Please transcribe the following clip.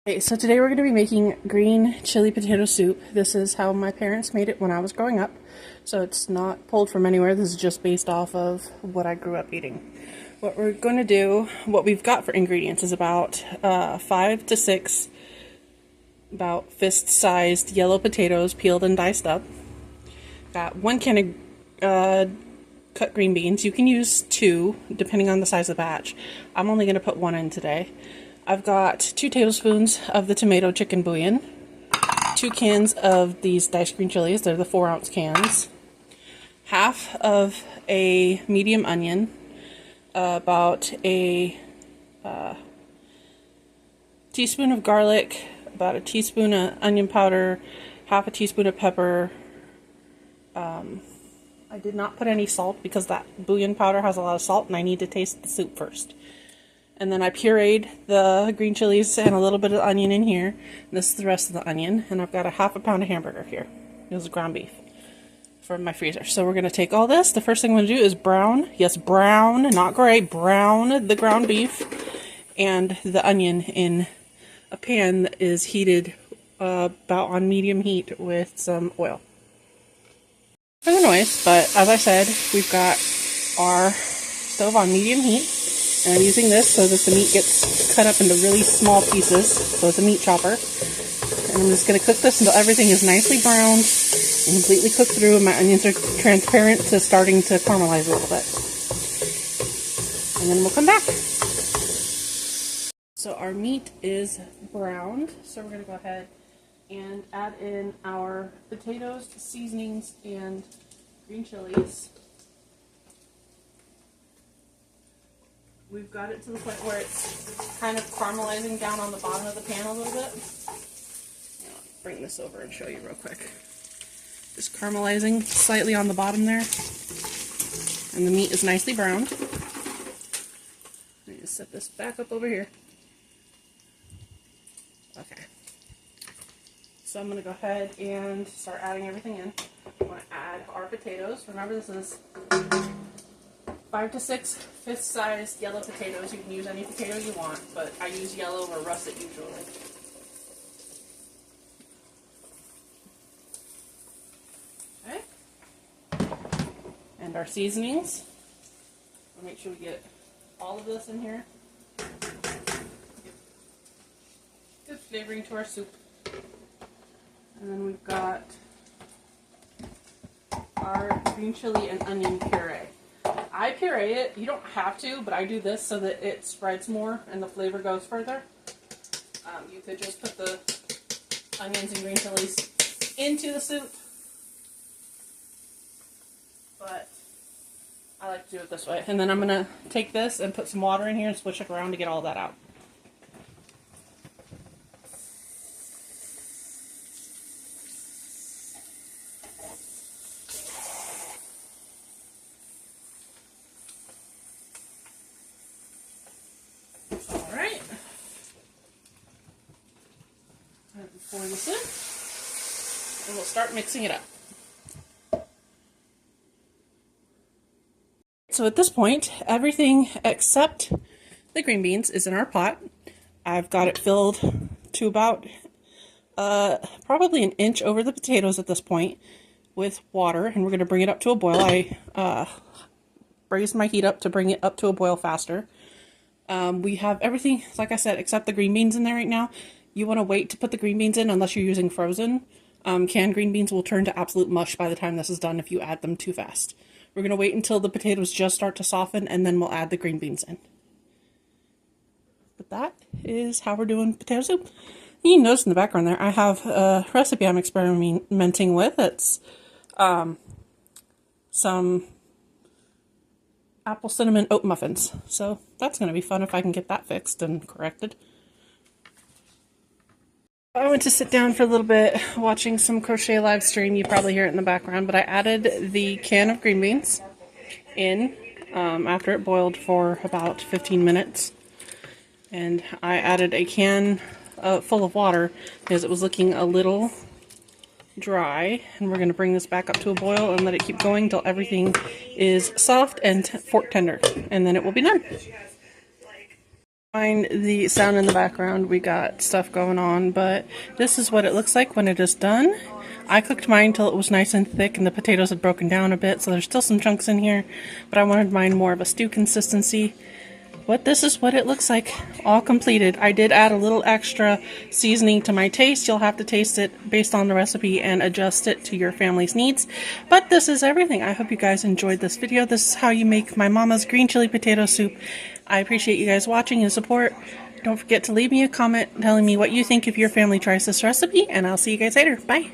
Okay, so today we're going to be making green chili potato soup. This is how my parents made it when I was growing up. So it's not pulled from anywhere. This is just based off of what I grew up eating. What we're going to do, what we've got for ingredients is about 5 to 6 about fist-sized yellow potatoes peeled and diced up. Got 1 can of cut green beans. You can use 2 depending on the size of the batch. I'm only going to put 1 in today. I've got 2 tablespoons of the tomato chicken bouillon, 2 cans of these diced green chilies, they're the 4-ounce cans, half of a medium onion, about a teaspoon of garlic, about a teaspoon of onion powder, half a teaspoon of pepper. I did not put any salt because that bouillon powder has a lot of salt and I need to taste the soup first. And then I pureed the green chilies and a little bit of onion in here. This is the rest of the onion. And I've got a half a pound of hamburger here. This is ground beef from my freezer. So we're going to take all this. The first thing I'm going to do is brown. Yes, brown, not gray. Brown the ground beef and the onion in a pan that is heated about on medium heat with some oil. For the noise, but as I said, we've got our stove on medium heat. And I'm using this so that the meat gets cut up into really small pieces, so it's a meat chopper. And I'm just going to cook this until everything is nicely browned and completely cooked through, and my onions are transparent to starting to caramelize a little bit. And then we'll come back. So our meat is browned, so we're going to go ahead and add in our potatoes, seasonings, and green chilies. We've got it to the point where it's kind of caramelizing down on the bottom of the pan a little bit. I'll bring this over and show you real quick. Just caramelizing slightly on the bottom there. And the meat is nicely browned. Let me just set this back up over here. Okay. So I'm going to go ahead and start adding everything in. I'm going to add our potatoes. Remember, this is 5 to 6 fist-sized yellow potatoes. You can use any potato you want, but I use yellow or russet usually. Okay. And our seasonings. We'll make sure we get all of this in here. Good flavoring to our soup. And then we've got our green chili and onion puree. I puree it. You don't have to, but I do this so that it spreads more and the flavor goes further. You could just put the onions and green chilies into the soup, but I like to do it this way. And then I'm going to take this and put some water in here and switch it around to get all that out. Pour this in, and we'll start mixing it up. So at this point, everything except the green beans is in our pot. I've got it filled to about probably an inch over the potatoes at this point with water, and we're going to bring it up to a boil. I raised my heat up to bring it up to a boil faster. We have everything, like I said, except the green beans in there right now. You want to wait to put the green beans in unless you're using frozen. Canned green beans will turn to absolute mush by the time this is done if you add them too fast. We're going to wait until the potatoes just start to soften, and then we'll add the green beans in. But that is how we're doing potato soup. You can notice in the background there, I have a recipe I'm experimenting with. It's some apple cinnamon oat muffins. So that's going to be fun if I can get that fixed and corrected. I went to sit down for a little bit watching some crochet live stream. You probably hear it in the background, but I added the can of green beans in after it boiled for about 15 minutes. And I added a can full of water because it was looking a little dry. And we're going to bring this back up to a boil and let it keep going until everything is soft and fork tender. And then it will be done. Mind the sound in the background, we got stuff going on, but this is what it looks like when it is done. I cooked mine till it was nice and thick and the potatoes had broken down a bit, so there's still some chunks in here, but I wanted mine more of a stew consistency. But this is what it looks like, all completed. I did add a little extra seasoning to my taste. You'll have to taste it based on the recipe and adjust it to your family's needs. But this is everything. I hope you guys enjoyed this video. This is how you make my mama's green chili potato soup. I appreciate you guys watching and support. Don't forget to leave me a comment telling me what you think if your family tries this recipe, and I'll see you guys later. Bye!